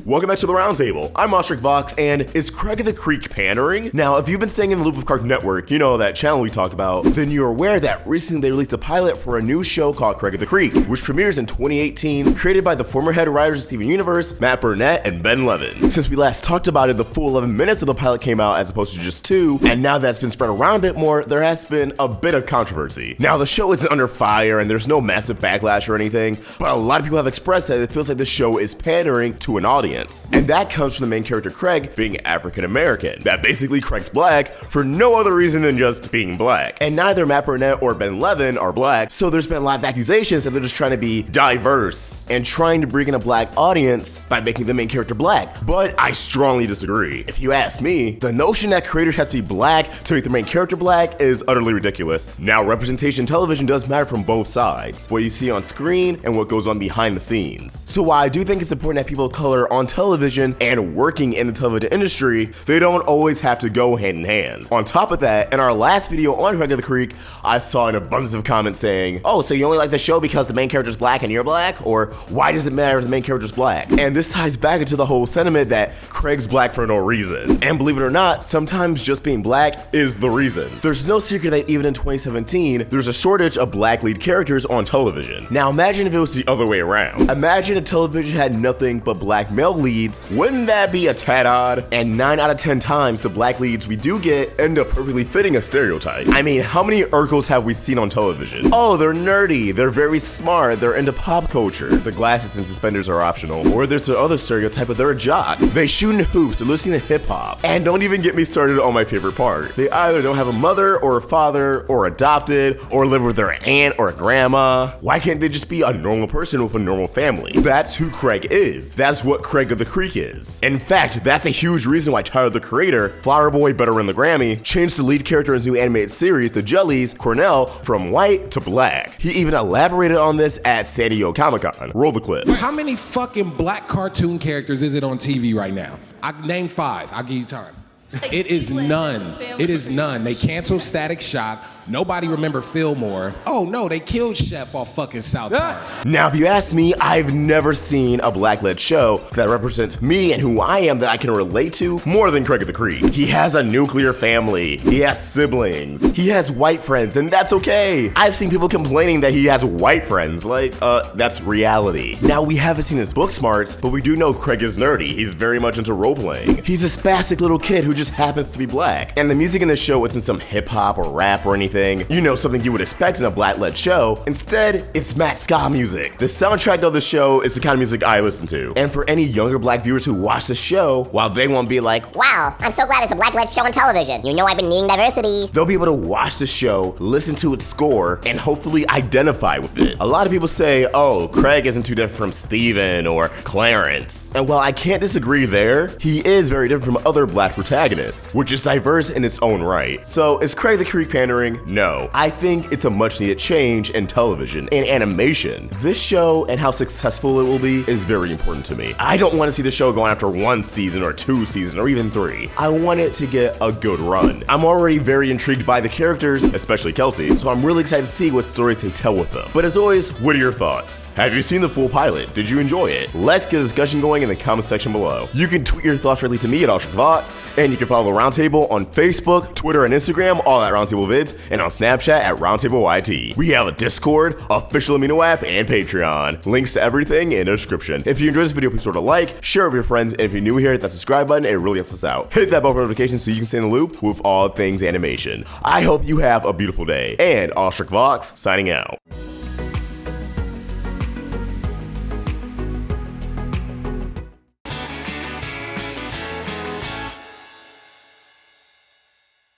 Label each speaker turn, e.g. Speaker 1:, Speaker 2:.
Speaker 1: welcome back to the Roundtable. I'm AwestruckVox, and is Criger the Creek pandering? Now, if you've been staying in the loop of Cartoon Network, you know that channel we talked about, then you're aware that recently they released a pilot for a new show called Criger the Creek, which premieres in 2018, created by the former head writers of Steven Universe, Matt Burnett, and Ben Levin. Since we last talked about it, the full 11 minutes of the pilot came out as opposed to just 2, and now that's been spread around a bit more, there has been a bit of controversy. Now, the show isn't under fire, and there's no massive backlash or anything, but a lot of people have expressed that it feels like the show is pandering to an audience. And that comes from the main character Craig being African American. That basically Craig's black for no other reason than just being black. And neither Matt Burnett or Ben Levin are black, so there's been a lot of accusations that they're just trying to be diverse and trying to bring in a black audience by making the main character black. But I strongly disagree. If you ask me, the notion that creators have to be black to make the main character black is utterly ridiculous. Now, representation in television does matter from both sides, what you see on screen and what goes on behind the scenes. So while I do think it's important that people of color on television and working in the television industry, they don't always have to go hand in hand. On top of that, in our last video on Criger the Creek, I saw an abundance of comments saying, oh, so you only like the show because the main character's black and you're black? Or why does it matter if the main character's black? And this ties back into the whole sentiment that Craig's black for no reason. And believe it or not, sometimes just being black is the reason. There's no secret that even in 2017, there's a shortage of black lead characters on television. Now imagine if it was the other way around. Imagine if television had nothing but black male leads. Wouldn't that be a tad odd? And 9 out of 10 times the black leads we do get end up perfectly fitting a stereotype. I mean, how many Urkels have we seen on television? Oh, they're nerdy, they're very smart, they're into pop culture, the glasses and suspenders are optional. Or there's the other stereotype of they're a jock. They shoot in hoops, they're listening to hip hop. And don't even get me started on my favorite part. They either don't have a mother or a father or adopted or live with their aunt or a grandma. Why can't they just be a normal person with a normal family? That's who Craig is. That's what Criger the Creek is. In fact, that's a huge reason why Tyler the Creator, Flower Boy Better Win the Grammy, changed the lead character in his new animated series, The Jellies, Cornell, from white to black. He even elaborated on this at San Diego Comic-Con. Roll the clip.
Speaker 2: How many fucking black cartoon characters is it on TV right now? I name 5. I'll give you time. It is none. It is none. They canceled Static Shock. Nobody remember Fillmore. Oh no, they killed Chef off fucking South Park.
Speaker 1: Now, if you ask me, I've never seen a black-led show that represents me and who I am that I can relate to more than Criger the Creek. He has a nuclear family. He has siblings. He has white friends, and that's okay. I've seen people complaining that he has white friends. Like, that's reality. Now, we haven't seen his book smarts, but we do know Craig is nerdy. He's very much into role-playing. He's a spastic little kid who just happens to be black. And the music in this show isn't some hip-hop or rap or anything. You know, something you would expect in a black-led show. Instead, it's Matt ska music. The soundtrack of the show is the kind of music I listen to. And for any younger black viewers who watch the show, while they won't be like,
Speaker 3: wow, I'm so glad it's a black-led show on television. You know I've been needing diversity.
Speaker 1: They'll be able to watch the show, listen to its score, and hopefully identify with it. A lot of people say, oh, Craig isn't too different from Steven or Clarence. And while I can't disagree there, he is very different from other black protagonists, which is diverse in its own right. So is Craig the Creek pandering? No. I think it's a much needed change in television and animation. This show and how successful it will be is very important to me. I don't want to see the show go after 1 season or 2 seasons or even 3. I want it to get a good run. I'm already very intrigued by the characters, especially Kelsey, so I'm really excited to see what stories they tell with them. But as always, what are your thoughts? Have you seen the full pilot? Did you enjoy it? Let's get a discussion going in the comment section below. You can tweet your thoughts directly to me at AwestruckVox, and you can follow the Roundtable on Facebook, Twitter, and Instagram, all at Roundtable Vids, and on Snapchat at RoundtableYT. We have a Discord, official Amino app, and Patreon. Links to everything in the description. If you enjoyed this video, please sort of like, share it with your friends, and if you're new here, hit that subscribe button. It really helps us out. Hit that bell for notifications so you can stay in the loop with all things animation. I hope you have a beautiful day. And AwestruckVox signing out.